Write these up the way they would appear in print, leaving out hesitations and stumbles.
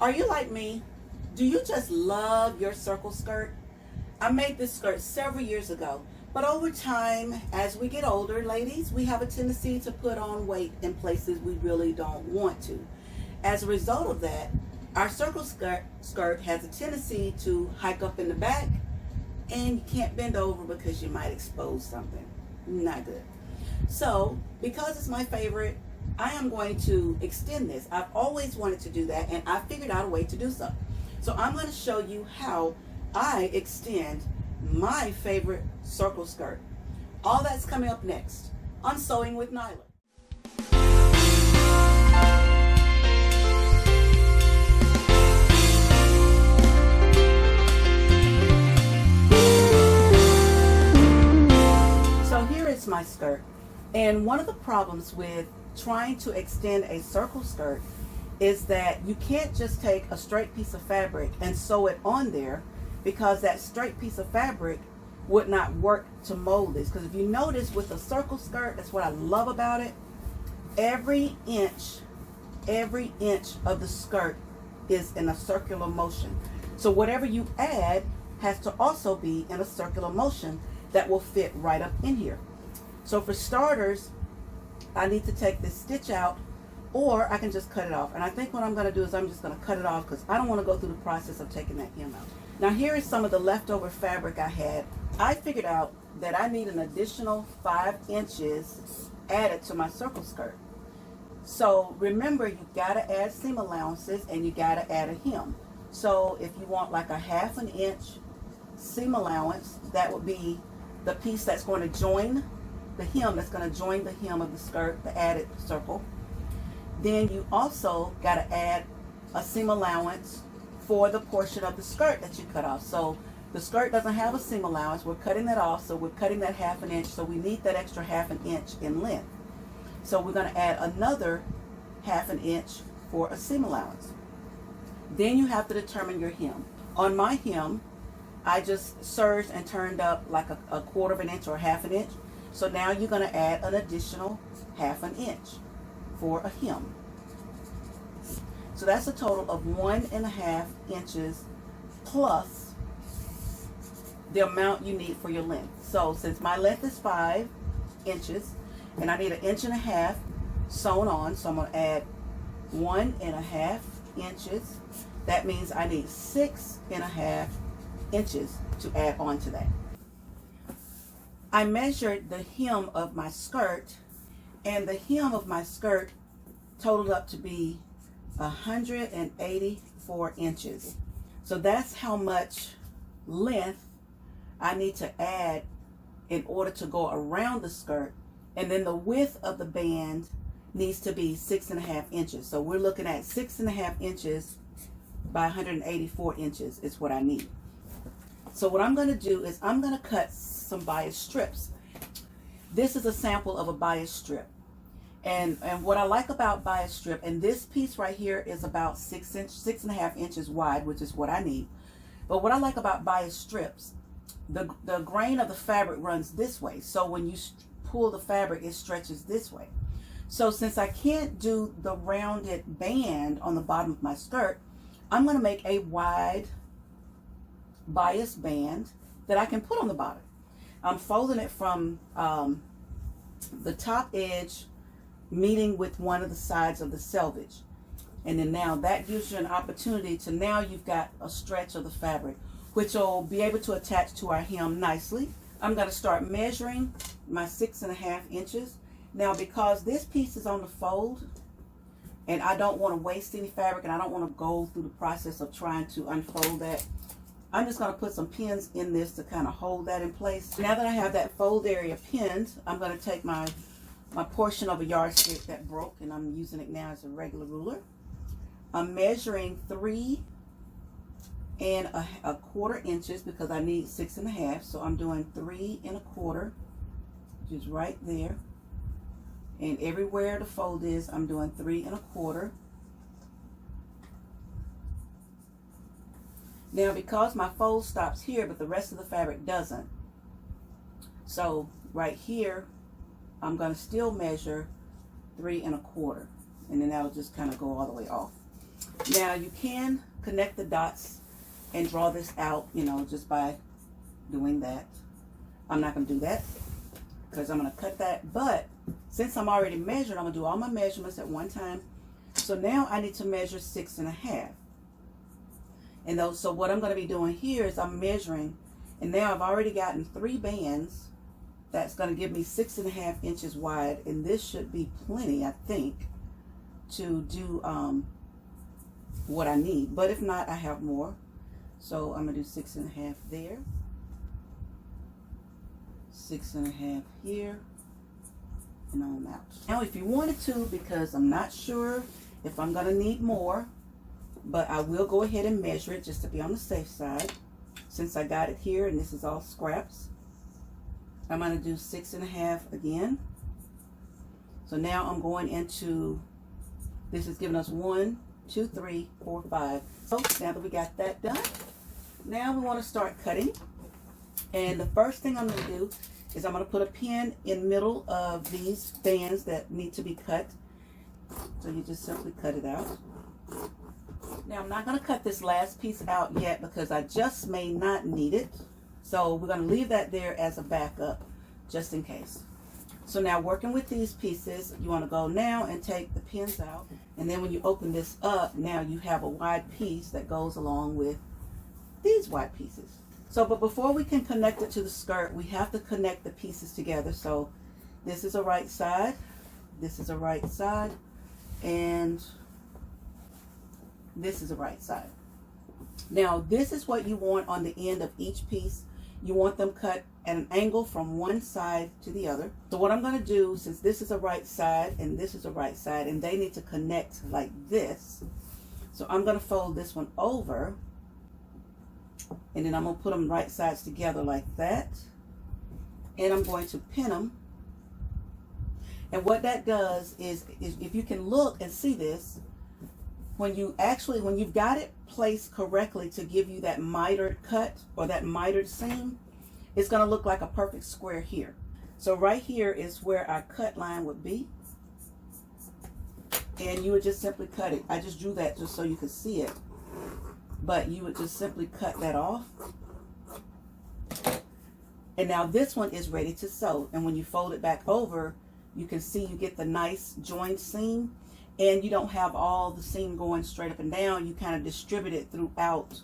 Are you like me? Do you just love your circle skirt? I made this skirt several years ago, but over time, as we get older, ladies, we have a tendency to put on weight in places we really don't want to. As a result of that, our circle skirt has a tendency to hike up in the back, and you can't bend over because you might expose something. Not good. So, because it's my favorite, I am going to extend this. I've always wanted to do that, and I figured out a way to do so. So I'm going to show you how I extend my favorite circle skirt. All that's coming up next on Sewing with Nyla. So here is my skirt. And one of the problems with trying to extend a circle skirt is that you can't just take a straight piece of fabric and sew it on there, because that straight piece of fabric would not work to mold this. Because if you notice with a circle skirt, that's what I love about it. Every inch of the skirt is in a circular motion. So whatever you add has to also be in a circular motion that will fit right up in here. So for starters, I need to take this stitch out, or I can just cut it off. And I think what I'm going to do is I'm just going to cut it off, because I don't want to go through the process of taking that hem out. Now here is some of the leftover fabric I had. I figured out that I need an additional 5 inches added to my circle skirt. So remember, you got to add seam allowances and you got to add a hem. So if you want like a 1/2 inch seam allowance, that would be the piece that's going to join the hem, that's going to join the hem of the skirt, the added circle. Then you also got to add a seam allowance for the portion of the skirt that you cut off. So the skirt doesn't have a seam allowance. We're cutting that off, so we're cutting that 1/2 inch. So we need that extra 1/2 inch in length. So we're going to add another 1/2 inch for a seam allowance. Then you have to determine your hem. On my hem, I just serged and turned up like a 1/4 inch or 1/2 inch. So now you're going to add an additional 1/2 inch for a hem. So that's a total of 1.5 inches plus the amount you need for your length. So since my length is 5 inches and I need 1.5 inches sewn on, so I'm going to add 1.5 inches. That means I need 6.5 inches to add on to that. I measured the hem of my skirt, and the hem of my skirt totaled up to be 184 inches. So that's how much length I need to add in order to go around the skirt. And then the width of the band needs to be 6.5 inches. So we're looking at 6.5 inches by 184 inches is what I need. So what I'm going to do is I'm going to cut some bias strips. This is a sample of a bias strip. And what I like about bias strip, and this piece right here is about 6.5 inches wide, which is what I need. But what I like about bias strips, the grain of the fabric runs this way. So when you pull the fabric, it stretches this way. So since I can't do the rounded band on the bottom of my skirt, I'm going to make a wide bias band that I can put on the bottom. I'm folding it from the top edge meeting with one of the sides of the selvage. And then now that gives you an opportunity to, now you've got a stretch of the fabric, which will be able to attach to our hem nicely. I'm going to start measuring my 6.5 inches. Now because this piece is on the fold, and I don't want to waste any fabric, and I don't want to go through the process of trying to unfold that, I'm just going to put some pins in this to kind of hold that in place. Now that I have that fold area pinned, I'm going to take my portion of a yardstick that broke, and I'm using it now as a regular ruler. I'm measuring 3 1/4 inches because I need 6.5. So I'm doing 3 1/4, which is right there. And everywhere the fold is, I'm doing 3 1/4. Now because my fold stops here, but the rest of the fabric doesn't, so right here, I'm going to still measure 3 1/4, and then that'll just kind of go all the way off. Now you can connect the dots and draw this out, you know, just by doing that. I'm not going to do that because I'm going to cut that. But since I'm already measured, I'm going to do all my measurements at one time. So now I need to measure 6.5. And those, so what I'm going to be doing here is I'm measuring, and now I've already gotten 3 bands. That's going to give me 6.5 inches wide, and this should be plenty, I think, to do what I need. But if not, I have more. So I'm going to do 6.5 there, 6.5 here, and on out. Now if you wanted to, because I'm not sure if I'm going to need more, but I will go ahead and measure it just to be on the safe side, since I got it here and this is all scraps. I'm going to do 6.5 again. So now I'm going into, this is giving us 1, 2, 3, 4, 5. So now that we got that done, now we want to start cutting. And the first thing I'm going to do is I'm going to put a pin in the middle of these bands that need to be cut. So you just simply cut it out. Now I'm not going to cut this last piece out yet because I just may not need it. So we're going to leave that there as a backup just in case. So now working with these pieces, you want to go now and take the pins out. And then when you open this up, now you have a wide piece that goes along with these wide pieces. So, but before we can connect it to the skirt, we have to connect the pieces together. So this is a right side, this is a right side, and this is a right side. Now this is what you want on the end of each piece. You want them cut at an angle from one side to the other. So what I'm going to do, since this is a right side and this is a right side and they need to connect like this, so I'm going to fold this one over, and then I'm going to put them right sides together like that, and I'm going to pin them. And what that does is if you can look and see this, when you've got it placed correctly to give you that mitered cut or that mitered seam, it's going to look like a perfect square here. So right here is where our cut line would be, and you would just simply cut it. I just drew that just so you could see it, but you would just simply cut that off. And now this one is ready to sew, and when you fold it back over, you can see you get the nice joined seam, and you don't have all the seam going straight up and down. You kind of distribute it throughout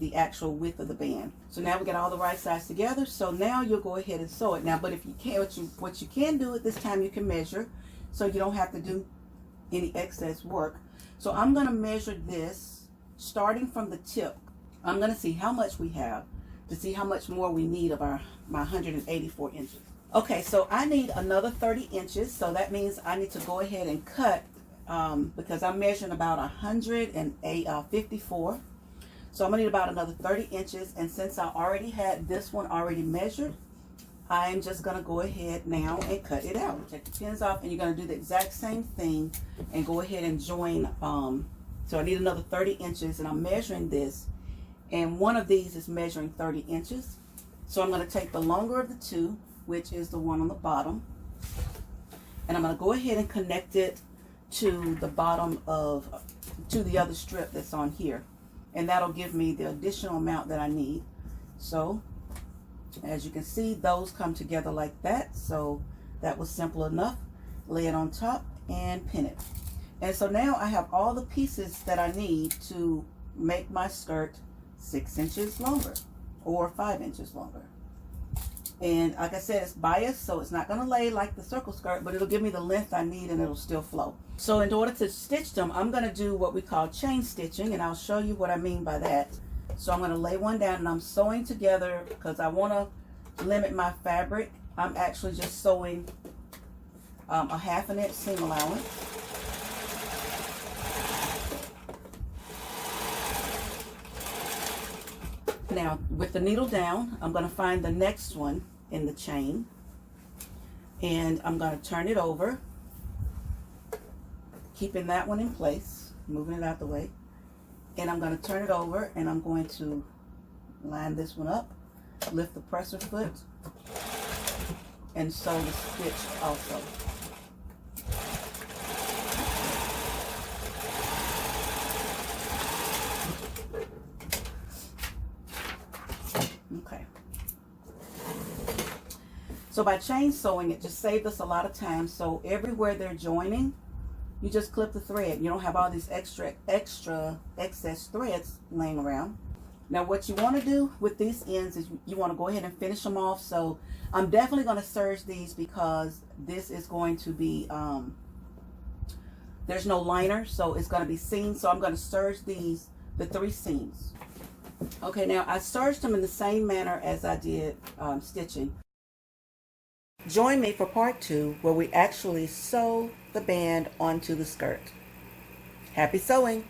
the actual width of the band. So now we got all the right sides together. So now you'll go ahead and sew it. Now, but if you can't, what you can do at this time, you can measure, so you don't have to do any excess work. So I'm going to measure this starting from the tip. I'm going to see how much we have to see how much more we need of my 184 inches. Okay, so I need another 30 inches. So that means I need to go ahead and cut because I'm measuring about 154. So I'm gonna need about another 30 inches. And since I already had this one already measured, I'm just gonna go ahead now and cut it out. Take the pins off, and you're gonna do the exact same thing and go ahead and join. So I need another 30 inches, and I'm measuring this, and one of these is measuring 30 inches. So I'm gonna take the longer of the two, which is the one on the bottom, and I'm gonna go ahead and connect it to the bottom to the other strip that's on here, and that'll give me the additional amount that I need. So as you can see, those come together like that. So that was simple enough. Lay it on top and pin it. And so now I have all the pieces that I need to make my skirt 6 inches longer or 5 inches longer. And like I said, it's biased, so it's not going to lay like the circle skirt, but it'll give me the length I need and it'll still flow. So in order to stitch them, I'm going to do what we call chain stitching, and I'll show you what I mean by that. So I'm going to lay one down, and I'm sewing together because I want to limit my fabric. I'm actually just sewing a 1/2 inch seam allowance. Now with the needle down, I'm going to find the next one in the chain, and I'm going to turn it over, keeping that one in place, moving it out the way, and I'm going to turn it over, and I'm going to line this one up, lift the presser foot, and sew the stitch also. Okay. So by chain sewing, it just saved us a lot of time. So everywhere they're joining, you just clip the thread. You don't have all these excess threads laying around. Now what you want to do with these ends is you want to go ahead and finish them off. So I'm definitely going to serge these because this is going to be, there's no liner, so it's going to be seamed. So I'm going to serge these, the 3 seams. Okay, now I serged them in the same manner as I did stitching. Join me for part 2 where we actually sew the band onto the skirt. Happy sewing!